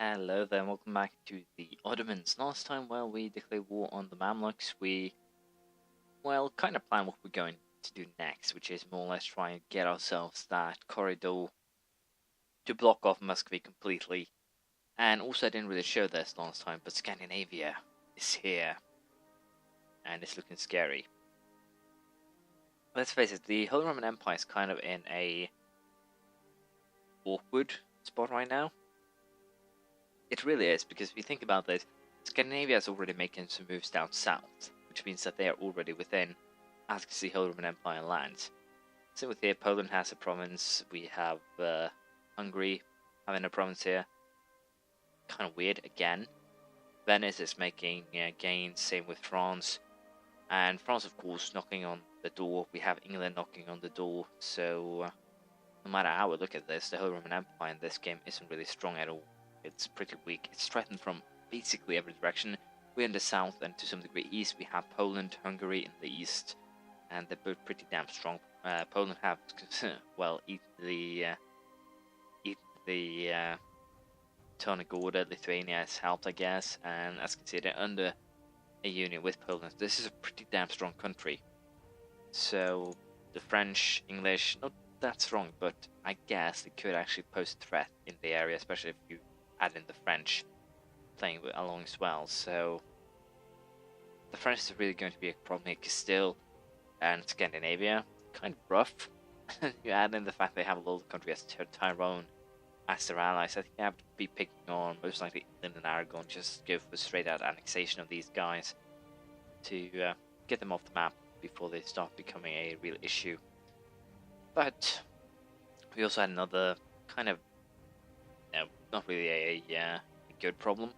Hello there, and welcome back to the Ottomans. Last time, we declared war on the Mamluks. We, kind of planned what we're going to do next, which is more or less try and get ourselves that corridor to block off Muscovy completely. And also, I didn't really show this last time, but Scandinavia is here, and it's looking scary. Let's face it, the Holy Roman Empire is kind of in a awkward spot right now. It really is, because if you think about this, Scandinavia is already making some moves down south, which means that they are already within, as you can see, Holy Roman Empire lands. Same with here, Poland has a province, we have Hungary having a province here. Kind of weird, again. Venice is making gains, same with France. And France, of course, knocking on the door. We have England knocking on the door, so no matter how we look at this, the Holy Roman Empire in this game isn't really strong at all. It's pretty weak. It's threatened from basically every direction. We're in the south and to some degree east. We have Poland, Hungary in the east, and they're both pretty damn strong. Poland have, eaten the Tonic Order. Lithuania has helped, I guess, and as you can see, they're under a union with Poland. This is a pretty damn strong country. So the French, English, not that strong, but I guess they could actually pose a threat in the area, especially if you add in the French playing along as well. So the French is really going to be a problem here. Castille and Scandinavia, kind of rough. You add in the fact they have a little country as Tyrone as their allies. I think they have to be picking on most likely England and Aragon, just go for straight out annexation of these guys to get them off the map before they start becoming a real issue. But we also had another kind of, not really a good problem.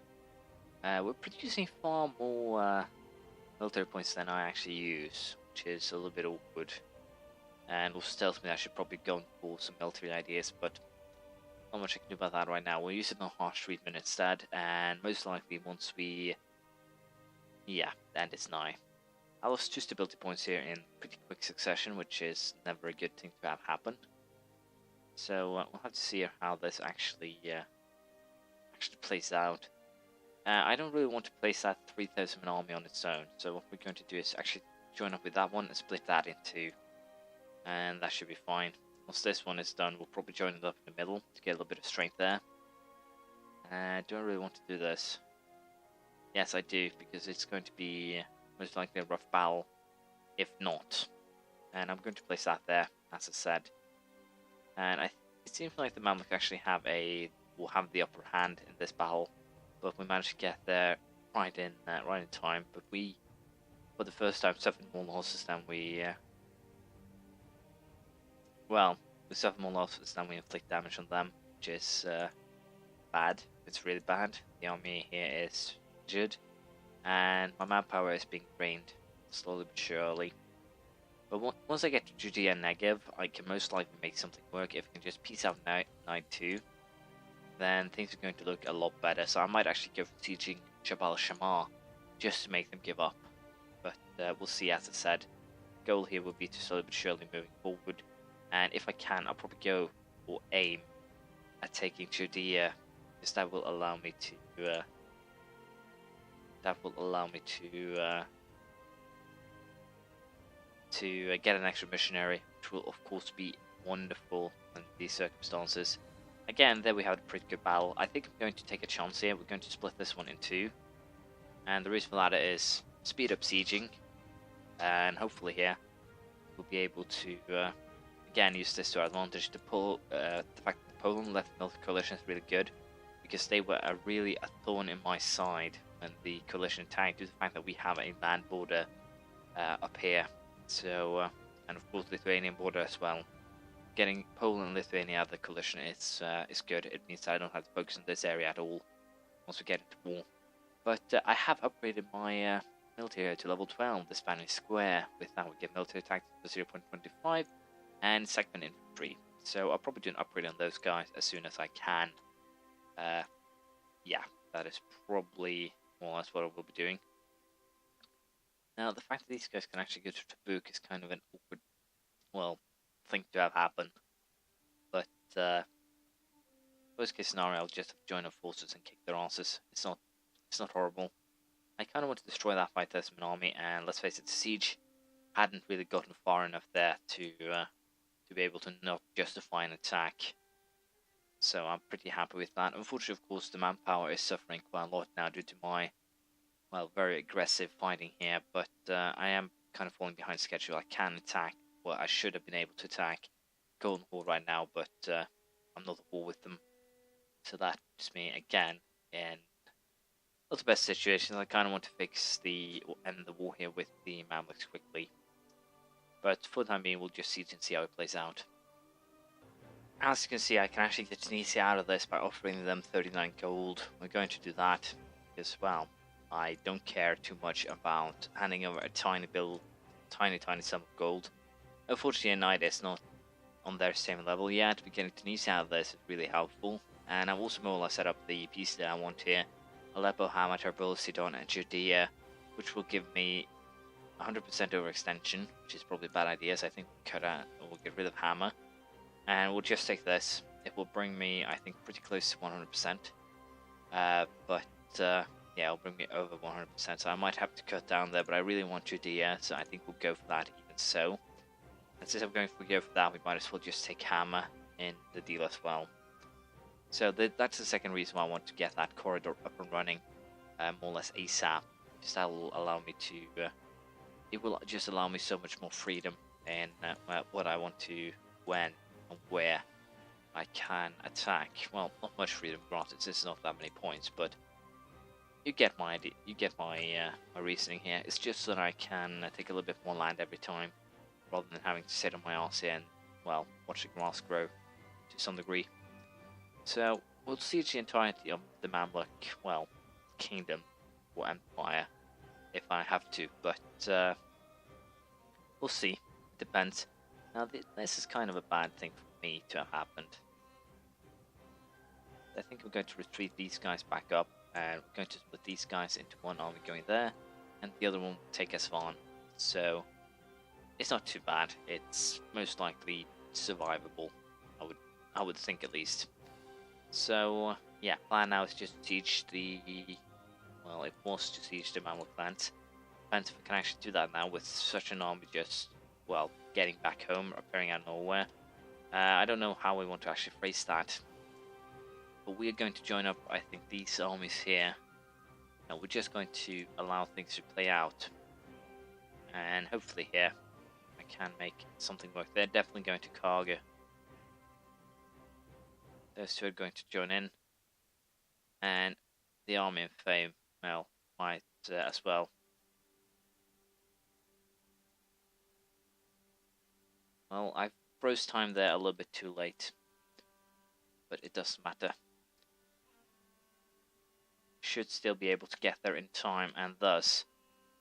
We're producing far more military points than I actually use, which is a little bit awkward. And also tells me that I should probably go for some military ideas, but not much I can do about that right now. We'll use it on harsh treatment instead, and most likely once we... and it's nigh. I lost 2 stability points here in pretty quick succession, which is never a good thing to have happen. So we'll have to see how this actually plays out. I don't really want to place that 3,000 man army on its own, so what we're going to do is actually join up with that one and split that in 2, and that should be fine. Once this one is done, we'll probably join it up in the middle to get a little bit of strength there. Do I really want to do this? Yes, I do, because it's going to be most likely a rough battle, if not. And I'm going to place that there, as I said. And it seems like the Mamluk actually will have the upper hand in this battle, but we managed to get there right in time. But we, for the first time, suffered more losses than we suffer more losses than we inflict damage on them, which is bad. It's really bad. The army here is injured, and my manpower is being drained slowly but surely. But once I get to Judea and Negev, I can most likely make something work. If I can just piece out Night 2, then things are going to look a lot better. So I might actually go for sieging Jabal Shammar, just to make them give up. But we'll see, as I said. Goal here will be to slowly but surely moving forward. And if I can, I'll probably go or aim at taking Judea, because that will allow me to get an extra missionary, which will of course be wonderful under these circumstances. Again, there we have a pretty good battle. I think I'm going to take a chance here. We're going to split this one in 2, and the reason for that is speed up sieging, and hopefully here we'll be able to again use this to our advantage. To pull the fact that the Poland left military coalition is really good, because they were really a thorn in my side when the coalition attacked, due to the fact that we have a land border up here. So, and of course Lithuanian border as well. Getting Poland and Lithuania out of the coalition is good. It means that I don't have to focus on this area at all once we get into war. But I have upgraded my military to level 12, the Spanish Square. With that we get military tactics to 0.25 and segment infantry. So I'll probably do an upgrade on those guys as soon as I can. That is probably more or less what I will be doing. Now, the fact that these guys can actually go to Tabuk is kind of an awkward, thing to have happen. But worst case scenario, I'll just join up forces and kick their asses. It's not horrible. I kind of want to destroy that 5,000 army, and let's face it, the siege hadn't really gotten far enough there to be able to not justify an attack. So I'm pretty happy with that. Unfortunately, of course, the manpower is suffering quite a lot now due to my, well, very aggressive fighting here, but I am kind of falling behind schedule. I can attack, well, I should have been able to attack Golden Horde right now, but I'm not at war with them. So that's me again in not the best situation. I kind of want to end the war here with the Mamluks quickly. But for the time being, we'll just siege and see how it plays out. As you can see, I can actually get Tunisia out of this by offering them 39 gold. We're going to do that because, well, I don't care too much about handing over a tiny sum of gold. Unfortunately, United is not on their same level yet, but getting Tunisia out of this is really helpful. And I've also more or less set up the pieces that I want here. Aleppo, Hama, Terbola, Sidon, and Judea, which will give me 100% overextension, which is probably a bad idea, so I think we'll get rid of Hama. And we'll just take this. It will bring me, I think, pretty close to 100%. Yeah, it'll bring me over 100%, so I might have to cut down there, but I really want Judea, so I think we'll go for that even so. And since I'm going to go for that, we might as well just take Hama in the deal as well. So that's the second reason why I want to get that corridor up and running, more or less ASAP. Because that will allow me to, it will just allow me so much more freedom in what I want to, when and where I can attack. Well, not much freedom granted, since it's not that many points, but you get my idea. You get my my reasoning here. It's just so that I can take a little bit more land every time, rather than having to sit on my arse here and, well, watch the grass grow to some degree. So we'll siege the entirety of the Mamluk, well, kingdom or empire if I have to, but we'll see. It depends. Now this is kind of a bad thing for me to have happened. I think we're going to retreat these guys back up, and we're going to split these guys into one army going there, and the other one will take Esfahan. So it's not too bad. It's most likely survivable. I would think, at least. So yeah, plan now is just to siege the, well, it was to siege the Mamluk lands. Depends if I can actually do that now with such an army just, well, getting back home, appearing out of nowhere. I don't know how we want to actually phrase that, but we are going to join up, I think, these armies here, and we're just going to allow things to play out, and hopefully here I can make something work. They're definitely going to Karga. Those two are going to join in, and the army in Fame, well, might as well. Well, I froze time there a little bit too late, but it doesn't matter. Should still be able to get there in time, and thus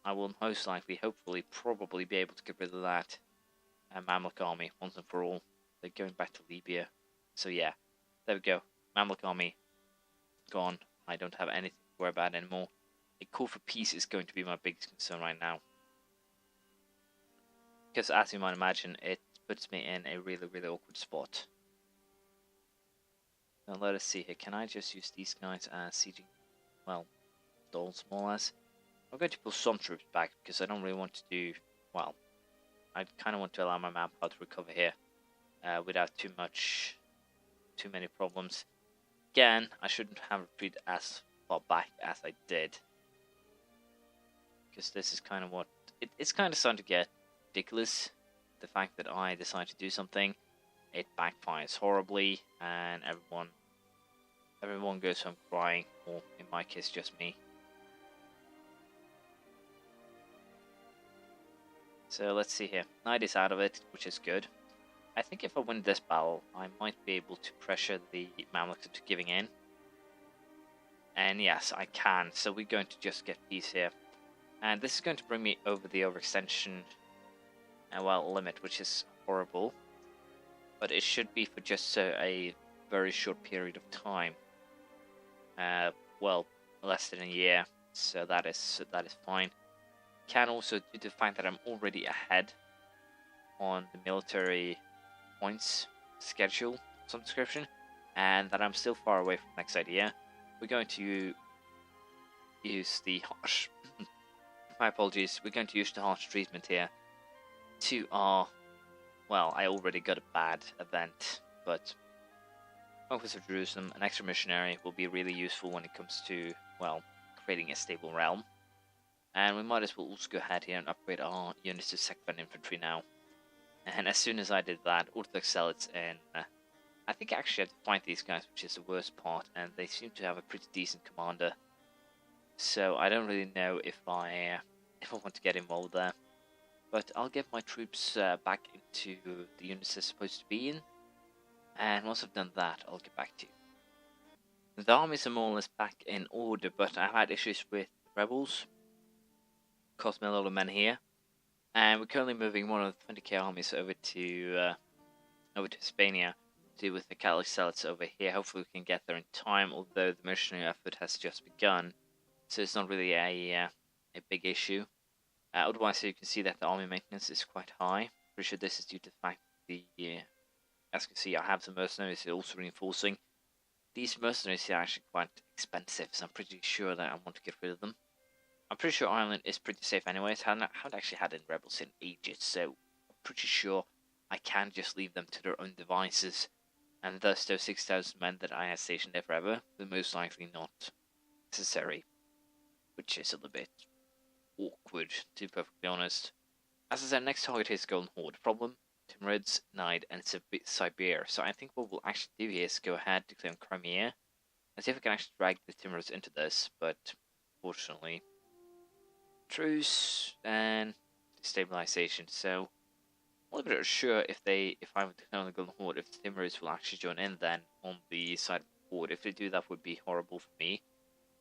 I will most likely, hopefully, probably be able to get rid of that Mamluk army once and for all. They're going back to Libya, so yeah. There we go. Mamluk army gone. I don't have anything to worry about anymore. A call for peace is going to be my biggest concern right now. Because as you might imagine, it puts me in a really, really awkward spot. Now let us see here. Can I just use these guys as sieging, well, dolls more or less? I'm going to pull some troops back because I don't really want to do, well, I kind of want to allow my manpower to recover here without too many problems. Again, I shouldn't have retreated as far back as I did, because this is kind of what it's kind of starting to get ridiculous. The fact that I decide to do something, it backfires horribly, and everyone goes home crying, or in my case, just me. So let's see here. Knight is out of it, which is good. I think if I win this battle, I might be able to pressure the Mamluks into giving in. And yes, I can. So we're going to just get peace here. And this is going to bring me over the overextension limit, which is horrible. But it should be for just a very short period of time. Well, less than a year. So that is fine. Can also, due to the fact that I'm already ahead on the military points schedule, some description, and that I'm still far away from the next idea, we're going to use the harsh... my apologies, we're going to use the harsh treatment here to our... well, I already got a bad event, but Conquest of Jerusalem, an extra missionary, will be really useful when it comes to, well, creating a stable realm. And we might as well also go ahead here and upgrade our units to second infantry now. And as soon as I did that, Orthodox Zealots and I think I actually had to fight these guys, which is the worst part, and they seem to have a pretty decent commander. So I don't really know if I want to get involved there. But I'll get my troops back into the units they're supposed to be in. And once I've done that, I'll get back to you. The armies are more or less back in order, but I've had issues with rebels. Cost me a lot of men here. And we're currently moving one of the 20k armies over to Hispania to deal with the Catholic Zealots over here. Hopefully we can get there in time, although the missionary effort has just begun. So it's not really a big issue. Otherwise, you can see that the army maintenance is quite high. Pretty sure this is due to the fact that as you can see, I have some mercenaries also reinforcing. These mercenaries are actually quite expensive, so I'm pretty sure that I want to get rid of them. I'm pretty sure Ireland is pretty safe anyways. I haven't actually had any rebels in ages, so I'm pretty sure I can just leave them to their own devices. And thus those 6,000 men that I had stationed there forever will most likely not necessary. Which is a little bit awkward, to be perfectly honest. As I said, next target is Golden Horde. Problem, Timurids, Nide, and Siberia. So I think what we'll actually do here is go ahead to claim Crimea and see if we can actually drag the Timurids into this, but unfortunately, truce and destabilization. So I'm not really sure if I would claim the Golden Horde, if the Timurids will actually join in then on the side of the Horde. If they do, that would be horrible for me.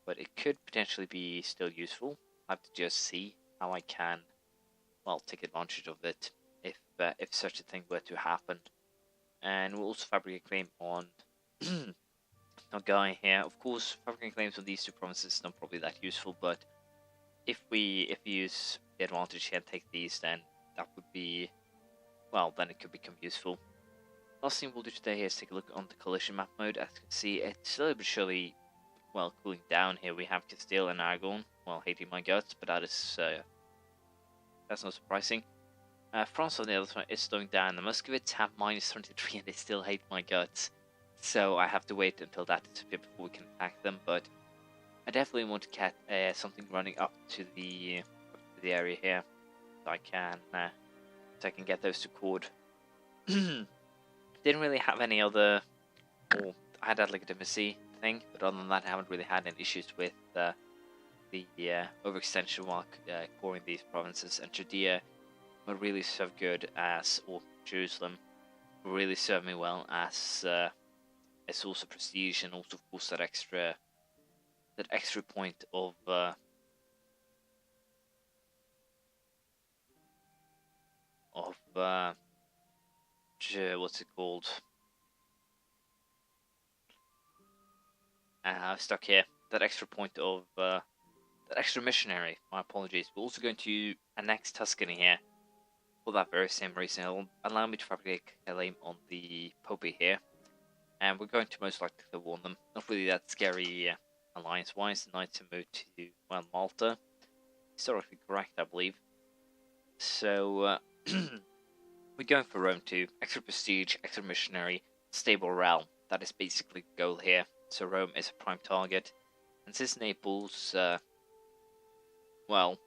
But it could potentially be still useful. I have to just see how I can, well, take advantage of it if such a thing were to happen. And we'll also fabricate a claim on our guy here. Of course, fabricating claims on these two provinces is not probably that useful, but if we use the advantage here and take these, then that would be, well, then it could become useful. Last thing we'll do today is take a look on the coalition map mode. As you can see, it's slowly but surely, well, cooling down here. We have Castille and Aragon, well, hating my guts, but that's not surprising. France on the other side is slowing down. The Muscovites have -23 and they still hate my guts. So I have to wait until that disappears before we can attack them, but I definitely want to get something running up to the area here, so I can get those to chord. Didn't really have any other, or I had that legitimacy thing, but other than that, I haven't really had any issues with the overextension while coring these provinces. And Judea will really serve good as, or Jerusalem will really serve me well as also prestige, and also of course that extra point of what's it called? I'm stuck here. That extra point of that extra missionary. My apologies. We're also going to annex Tuscany here for that very same reason. It'll allow me to fabricate a claim on the Popey here, and we're going to most likely warn them. Not really that scary alliance-wise. The Knights have moved to, well, Malta. Historically correct, I believe. So we're going for Rome too. Extra prestige, extra missionary, stable realm. That is basically the goal here. So Rome is a prime target. And since Naples, well,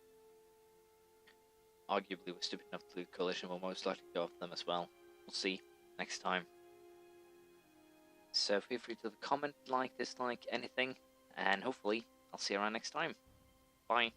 arguably was stupid enough to lose coalition, we'll most likely go after them as well. We'll see next time. So feel free to comment, like, dislike, anything. And hopefully, I'll see you around next time. Bye.